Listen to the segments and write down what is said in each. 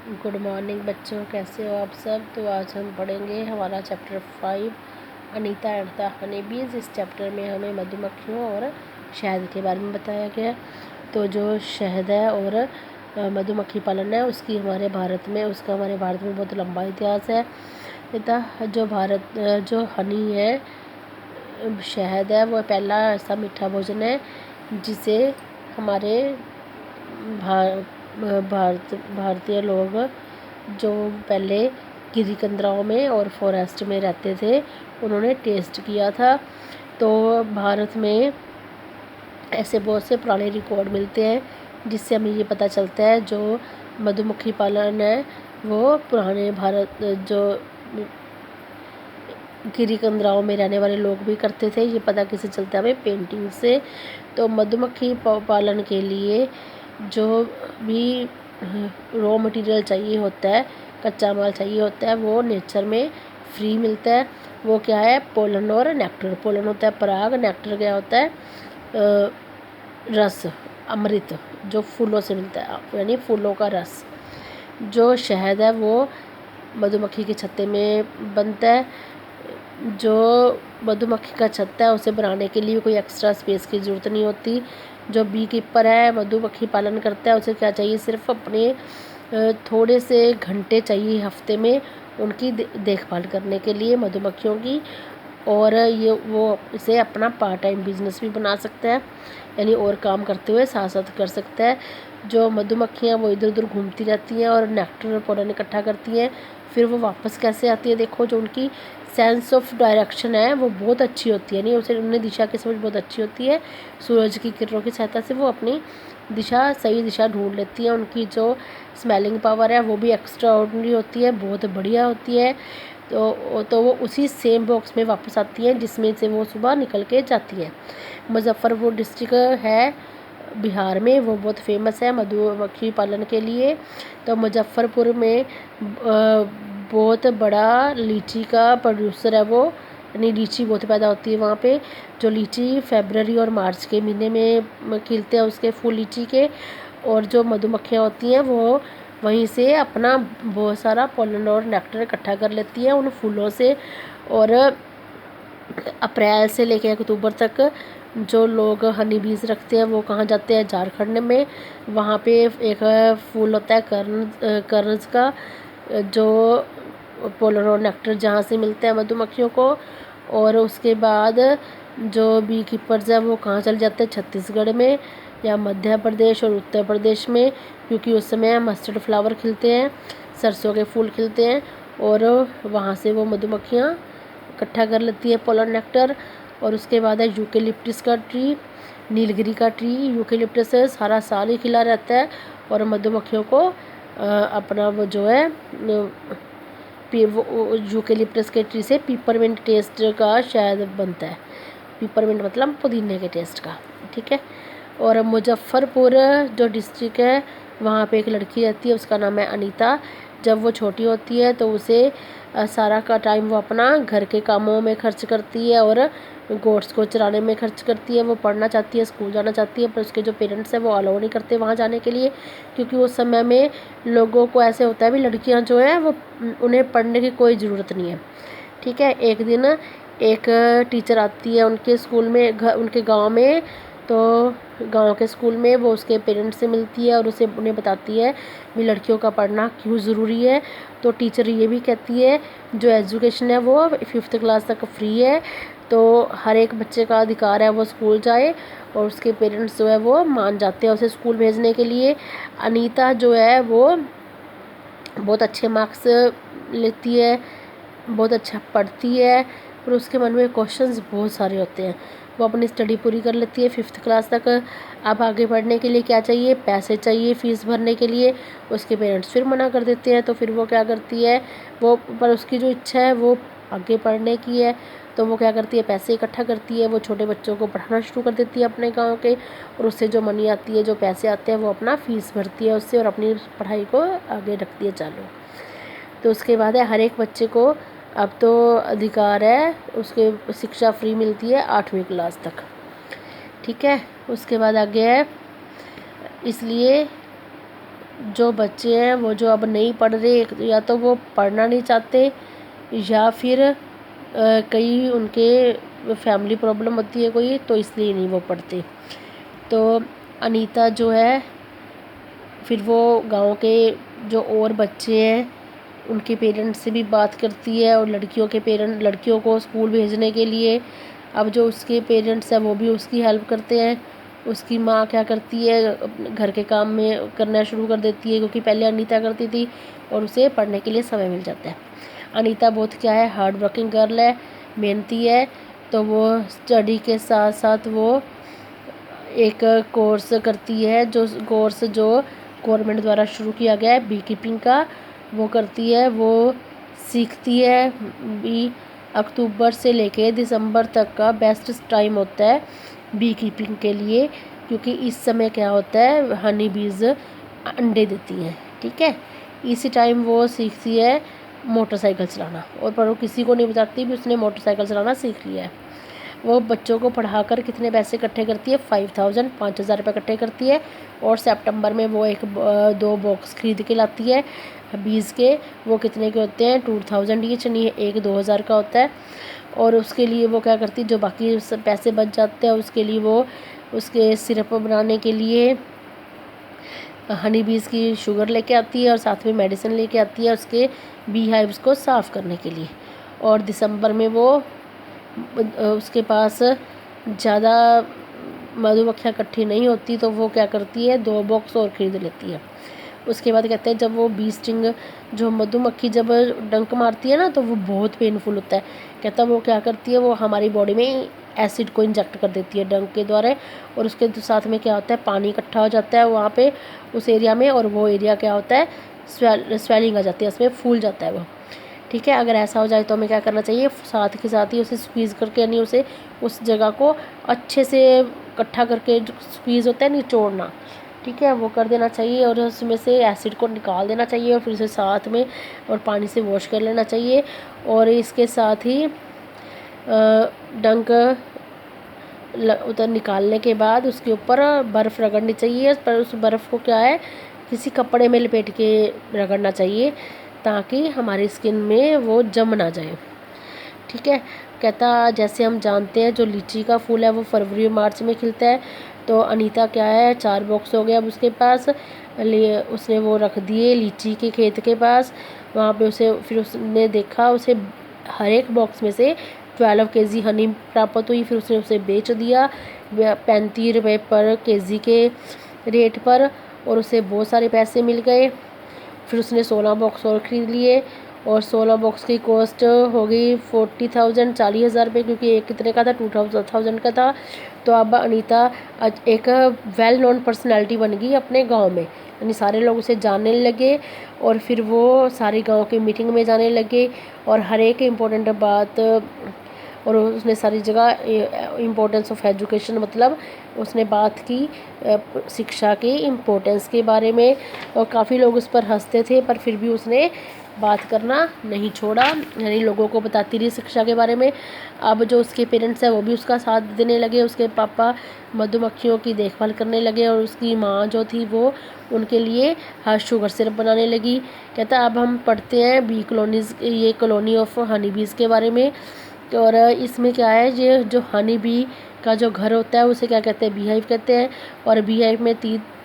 Good morning बच्चों, कैसे हो आप सब। तो आज हम पढ़ेंगे हमारा chapter 5 Anita and the honey बीज। इस चैप्टर में हमें मधुमक्खियों और शहद के बारे में बताया गया। तो जो शहद है और मधुमक्खी पालन है उसका हमारे भारत में बहुत लंबा इतिहास है। तथा जो हनी है, शहद है, वो पहला ऐसा मीठा भोजन है जिसे हमारे भारतीय लोग जो पहले गिरी कंदराओं में और फॉरेस्ट में रहते थे उन्होंने टेस्ट किया था। तो भारत में ऐसे बहुत से पुराने रिकॉर्ड मिलते हैं जिससे हमें ये पता चलता है जो मधुमक्खी पालन है वो पुराने भारत जो गिरी कंदराओं में रहने वाले लोग भी करते थे। ये पता किसे चलता है हमें पेंटिंग से। तो मधुमक्खी पालन के लिए जो भी रॉ मटेरियल चाहिए होता है, कच्चा माल चाहिए होता है, वो नेचर में फ्री मिलता है। वो क्या है? पोलन और नेक्टर। पोलन होता है पराग, नेक्टर क्या होता है? रस, अमृत, जो फूलों से मिलता है, यानी फूलों का रस। जो शहद है वो मधुमक्खी के छत्ते में बनता है। जो मधुमक्खी का छत्ता है उसे बनाने के लिए कोई एक्स्ट्रा स्पेस की ज़रूरत नहीं होती। जो बी कीपर है, मधुमक्खी पालन करता है, उसे क्या चाहिए? सिर्फ अपने थोड़े से घंटे चाहिए हफ्ते में उनकी देखभाल करने के लिए मधुमक्खियों की। और वो इसे अपना पार्ट टाइम बिजनेस भी बना सकता है, यानी और काम करते हुए साथ साथ कर सकता है। जो मधुमक्खियाँ वो इधर उधर घूमती रहती हैं और नेक्टर और पोलन इकट्ठा करती हैं, फिर वो वापस कैसे आती है? देखो, जो उनकी सेंस ऑफ डायरेक्शन है वो बहुत अच्छी होती है, नहीं उसे उन्हें दिशा की समझ बहुत अच्छी होती है। सूरज की किरणों की सहायता से वो अपनी सही दिशा ढूंढ लेती है। उनकी जो स्मेलिंग पावर है वो भी एक्स्ट्रा ऑर्डिनरी होती है, बहुत बढ़िया होती है। तो वो उसी सेम बॉक्स में वापस आती हैं जिसमें से वो सुबह निकल के जाती हैं। मुजफ्फरपुर डिस्ट्रिक्ट है बिहार में, वो बहुत फेमस है मधुमक्खी पालन के लिए। तो मुजफ्फरपुर में बहुत बड़ा लीची का प्रोड्यूसर है वो, यानी लीची बहुत पैदा होती है वहाँ पे। जो लीची फरवरी और मार्च के महीने में खिलते हैं उसके फूल लीची के। और जो मधुमक्खियाँ होती हैं वो वहीं से अपना बहुत सारा पोलन और नेक्टर इकट्ठा कर लेती हैं उन फूलों से। और अप्रैल से लेकर अक्टूबर तक जो लोग हनी बीज रखते हैं वो कहाँ जाते हैं? झारखंड में। वहाँ पे एक फूल होता है कर्नज का, जो पोलन और नेक्टर जहाँ से मिलता है मधुमक्खियों को। और उसके बाद जो बी कीपर्स है वो कहाँ चले जाते हैं? छत्तीसगढ़ में या मध्य प्रदेश और उत्तर प्रदेश में, क्योंकि उस समय मस्टर्ड फ्लावर खिलते हैं, सरसों के फूल खिलते हैं। और वहाँ से वो मधुमक्खियाँ इकट्ठा कर लेती है पोलन नेक्टर। और उसके बाद है यूकेलिप्टस का ट्री, नीलगिरी का ट्री। यूकेलिप्टस है सारा साल ही खिला रहता है और मधुमक्खियों को अपना वो जो है यूकेलिप्टस के ट्री से पीपरमिंट टेस्ट का शहद बनता है। पीपरमिंट मतलब पुदीने के टेस्ट का, ठीक है। और मुजफ्फरपुर जो डिस्ट्रिक्ट है वहाँ पे एक लड़की रहती है, उसका नाम है अनीता। जब वो छोटी होती है तो उसे सारा का टाइम वो अपना घर के कामों में खर्च करती है और गोट्स को चराने में खर्च करती है। वो पढ़ना चाहती है, स्कूल जाना चाहती है, पर उसके जो पेरेंट्स हैं वो अलाउ नहीं करते वहाँ जाने के लिए, क्योंकि उस समय में लोगों को ऐसे होता है भी लड़कियाँ जो हैं वो उन्हें पढ़ने की कोई ज़रूरत नहीं है, ठीक है। एक दिन एक टीचर आती है उनके स्कूल में, उनके गांव में। तो गांव के स्कूल में वो उसके पेरेंट्स से मिलती है और उन्हें बताती है भी लड़कियों का पढ़ना क्यों ज़रूरी है। तो टीचर ये भी कहती है जो एजुकेशन है वो 5th क्लास तक फ्री है, तो हर एक बच्चे का अधिकार है वो स्कूल जाए। और उसके पेरेंट्स जो है वो मान जाते हैं उसे स्कूल भेजने के लिए। अनीता जो है वो बहुत अच्छे मार्क्स लेती है, बहुत अच्छा पढ़ती है, और उसके मन में क्वेश्चंस बहुत सारे होते हैं। वो अपनी स्टडी पूरी कर लेती है 5th क्लास तक। अब आगे पढ़ने के लिए क्या चाहिए? पैसे चाहिए फीस भरने के लिए। उसके पेरेंट्स फिर मना कर देते हैं, तो फिर वो क्या करती है, वो पर उसकी जो इच्छा है वो आगे पढ़ने की है, तो वो क्या करती है, पैसे इकट्ठा करती है। वो छोटे बच्चों को पढ़ाना शुरू कर देती है अपने गाँव के, और उससे जो मनी आती है, जो पैसे आते हैं, वो अपना फ़ीस भरती है उससे और अपनी पढ़ाई को आगे रखती है चालू। तो उसके बाद है हर एक बच्चे को अब तो अधिकार है, उसके शिक्षा फ्री मिलती है 8वीं क्लास तक, ठीक है। उसके बाद आगे है, इसलिए जो बच्चे हैं वो जो अब नहीं पढ़ रहे, या तो वो पढ़ना नहीं चाहते, या फिर कई उनके फैमिली प्रॉब्लम होती है कोई, तो इसलिए नहीं वो पढ़ते। तो अनीता जो है फिर वो गांव के जो और बच्चे हैं उनके पेरेंट्स से भी बात करती है, और लड़कियों को स्कूल भेजने के लिए अब जो उसके पेरेंट्स हैं वो भी उसकी हेल्प करते हैं। उसकी माँ क्या करती है, घर के काम में करना शुरू कर देती है, क्योंकि पहले अनीता करती थी और उसे पढ़ने के लिए समय मिल जाता है। अनीता बहुत क्या है, हार्ड वर्किंग गर्ल है, मेहनती है। तो वो स्टडी के साथ साथ वो एक कोर्स करती है, जो कोर्स जो गवर्नमेंट द्वारा शुरू किया गया है बी कीपिंग का, वो करती है। वो सीखती है। बी अक्टूबर से लेके दिसंबर तक का बेस्ट टाइम होता है बी कीपिंग के लिए, क्योंकि इस समय क्या होता है, हनी बीज अंडे देती हैं। ठीक है, इसी टाइम वो सीखती है मोटरसाइकिल चलाना, और पर वो किसी को नहीं बताती भी उसने मोटरसाइकिल चलाना सीख लिया है। वो बच्चों को पढ़ाकर कितने पैसे इकट्ठे करती है, 5,000 रुपये इकट्ठे करती है। और सितंबर में वो 2 बॉक्स खरीद के लाती है बीज के। वो कितने के होते हैं, 2,000 ईच, नहीं एक 2,000 का होता है। और उसके लिए वो क्या करती है, जो बाकी पैसे बच जाते हैं उसके लिए वो उसके सिरप बनाने के लिए हनी बीज की शुगर लेके आती है, और साथ में मेडिसिन लेके आती है उसके बी हाइव्स को साफ़ करने के लिए। और दिसंबर में वो उसके पास ज़्यादा मधुमक्खियाँ इकट्ठी नहीं होती, तो वो क्या करती है, 2 बॉक्स और ख़रीद लेती है। उसके बाद कहते हैं जब वो बी स्टिंग, जो मधुमक्खी जब डंक मारती है ना, तो वो बहुत पेनफुल होता है। कहता है वो क्या करती है, वो हमारी बॉडी में एसिड को इंजेक्ट कर देती है डंक के द्वारा, और उसके साथ में क्या होता है, पानी इकट्ठा हो जाता है वहाँ पे उस एरिया में, और वो एरिया क्या होता है, स्वेलिंग आ जाती है, उसमें फूल जाता है वो। ठीक है, अगर ऐसा हो जाए तो हमें क्या करना चाहिए, साथ के साथ ही उसे स्क्वीज़ करके, यानी उसे उस जगह को अच्छे से इकट्ठा करके, स्क्वीज़ होता है निचोड़ना, ठीक है, वो कर देना चाहिए, और उसमें से एसिड को निकाल देना चाहिए, और फिर उसे साथ में और पानी से वॉश कर लेना चाहिए। और इसके साथ ही डंक उधर निकालने के बाद उसके ऊपर बर्फ़ रगड़नी चाहिए, पर उस बर्फ़ को क्या है, किसी कपड़े में लपेट के रगड़ना चाहिए, ताकि हमारी स्किन में वो जम ना जाए। ठीक है, कहता जैसे हम जानते हैं जो लीची का फूल है वो फरवरी और मार्च में खिलता है। तो अनीता क्या है, 4 बॉक्स हो गया अब उसके पास, उसने वो रख दिए लीची के खेत के पास। वहाँ पे उसे फिर उसने देखा, उसे हर एक बॉक्स में से 12 केजी हनी प्राप्त हुई। फिर उसने उसे बेच दिया 35 रुपये पर केजी के रेट पर, और उसे बहुत सारे पैसे मिल गए। फिर उसने 16 बॉक्स और ख़रीद लिए, और 16 बॉक्स की कॉस्ट हो गई 40,000, 40,000 रुपये, क्योंकि एक कितने का था, 2,000 का था। तो अब अनीता एक वेल नोन पर्सनैलिटी बन गई अपने गांव में, यानी सारे लोग उसे जानने लगे, और फिर वो सारे गांव के मीटिंग में जाने लगे, और हर एक इम्पोर्टेंट बात, और उसने सारी जगह इम्पोर्टेंस ऑफ एजुकेशन, मतलब उसने बात की शिक्षा की इम्पोर्टेंस के बारे में, और काफ़ी लोग उस पर हंसते थे, पर फिर भी उसने बात करना नहीं छोड़ा, यानी लोगों को बताती रही शिक्षा के बारे में। अब जो उसके पेरेंट्स हैं वो भी उसका साथ देने लगे, उसके पापा मधुमक्खियों की देखभाल करने लगे, और उसकी माँ जो थी वो उनके लिए शुगर सिरप बनाने लगी। कहता अब हम पढ़ते हैं बी कॉलोनीज़, ये कॉलोनी ऑफ हनी बीज़ के बारे में। और इसमें क्या है, ये जो हनी बी का जो घर होता है उसे क्या कहते हैं, बी हाइव कहते हैं। और बी हाइव में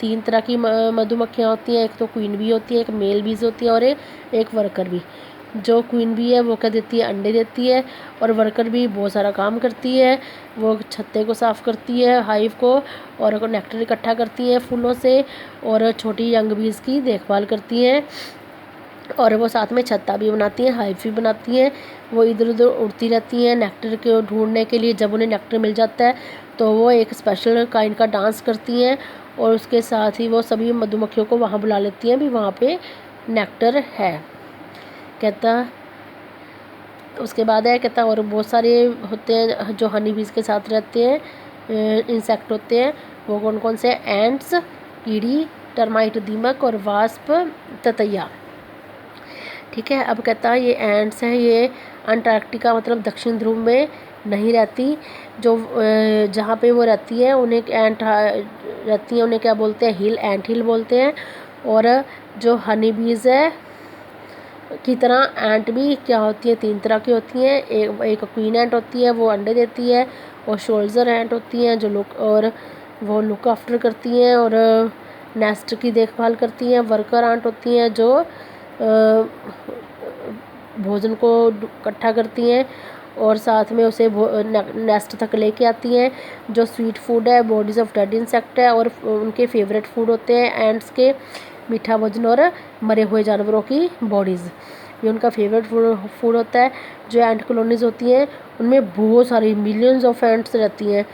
तीन तरह की मधुमक्खियाँ होती हैं, एक तो क्वीन बी होती है, एक मेल बीज होती है, और एक वर्कर बी। जो क्वीन बी है वो क्या देती है, अंडे देती है, और वर्कर भी बहुत सारा काम करती है। वो छत्ते को साफ़ करती है, हाइव को, और नेक्टर इकट्ठा करती है फूलों से, और छोटी यंग बीज की देखभाल करती हैं, और वो साथ में छत्ता भी बनाती हैं, हाइव भी बनाती हैं। वो इधर उधर उड़ती रहती हैं नेक्टर को ढूंढने के लिए। जब उन्हें नेक्टर मिल जाता है तो वो एक स्पेशल काइंड का डांस करती हैं, और उसके साथ ही वो सभी मधुमक्खियों को वहाँ बुला लेती हैं भी वहाँ पे नेक्टर है। कहता उसके बाद है, कहता और बहुत सारे होते हैं जो हनी बीज के साथ रहते हैं, इंसेक्ट होते हैं। वो कौन कौन से, एंट्स, कीड़ी, टर्माइट दीमक, और वास्प, ततैया। ठीक है, अब कहता है ये एंट्स हैं, ये अंटार्कटिका मतलब दक्षिण ध्रुव में नहीं रहती। जो जहाँ पे वो रहती है उन्हें एंट रहती हैं, उन्हें क्या बोलते हैं, हिल, एंट हिल बोलते हैं। और जो हनी बीज है की तरह एंट भी क्या होती है, 3 तरह की होती हैं। एक क्वीन एंट होती है, वो अंडे देती है, और सोल्जर एंट होती हैं वो लुक आफ्टर करती हैं और नेस्ट की देखभाल करती हैं। वर्कर एंट होती हैं जो भोजन को इकट्ठा करती हैं और साथ में उसे नेस्ट तक लेके आती हैं। जो स्वीट फूड है बॉडीज़ ऑफ डेड इंसेक्ट है, और उनके फेवरेट फूड होते हैं एंट्स के मीठा भोजन और मरे हुए जानवरों की बॉडीज़, ये उनका फेवरेट फूड होता है। जो एंट कॉलोनीज होती हैं उनमें बहुत सारी मिलियंस ऑफ एंट्स रहती हैं,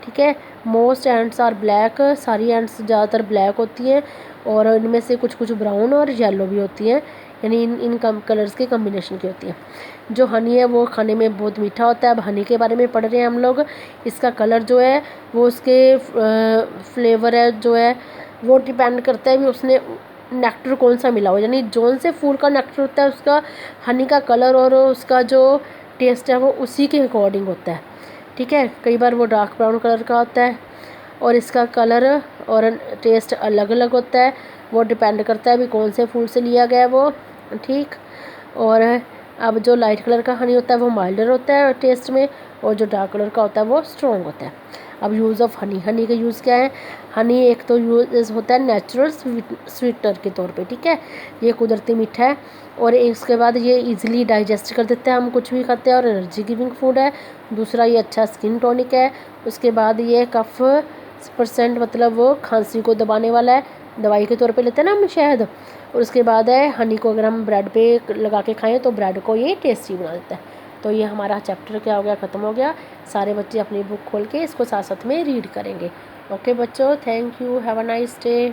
ठीक है। मोस्ट एंट्स आर ब्लैक, सारी एंट्स ज़्यादातर ब्लैक होती हैं और इनमें से कुछ कुछ ब्राउन और येलो भी होती हैं, यानी इन कलर्स के कम्बिनेशन की होती है। जो हनी है वो खाने में बहुत मीठा होता है। अब हनी के बारे में पढ़ रहे हैं हम लोग। इसका कलर जो है वो उसके फ्लेवर है जो है वो डिपेंड करता है भी उसने नेक्टर कौन सा मिला हो, यानी जौन से फूल का नेक्टर होता है उसका हनी का कलर और उसका जो टेस्ट है वो उसी के अकॉर्डिंग होता है, ठीक है। कई बार वो डार्क ब्राउन कलर का होता है और इसका कलर और टेस्ट अलग अलग होता है, वो डिपेंड करता है भी कौन से फूल से लिया गया है वो, ठीक। और अब जो लाइट कलर का हनी होता है वो माइल्डर होता है टेस्ट में, और जो डार्क कलर का होता है वो स्ट्रॉन्ग होता है। अब यूज़ ऑफ हनी, हनी का यूज़ क्या है। हनी एक तो यूज़ होता है नेचुरल स्वीटनर के तौर पे, ठीक है, ये कुदरती मीठा है। और इसके बाद ये इजीली डाइजेस्ट कर देता है, हम कुछ भी खाते हैं, और एनर्जी गिविंग फूड है। दूसरा ये अच्छा स्किन टॉनिक है। उसके बाद ये कफ % मतलब वो खांसी को दबाने वाला है, दवाई के तौर पे लेते हैं ना हम शहद। और उसके बाद है हनी को अगर हम ब्रेड पे लगा के खाएं तो ब्रेड को ये टेस्टी बना देता है। तो ये हमारा चैप्टर क्या हो गया, ख़त्म हो गया। सारे बच्चे अपनी बुक खोल के इसको साथ साथ में रीड करेंगे। ओके बच्चों, thank you, have a nice day.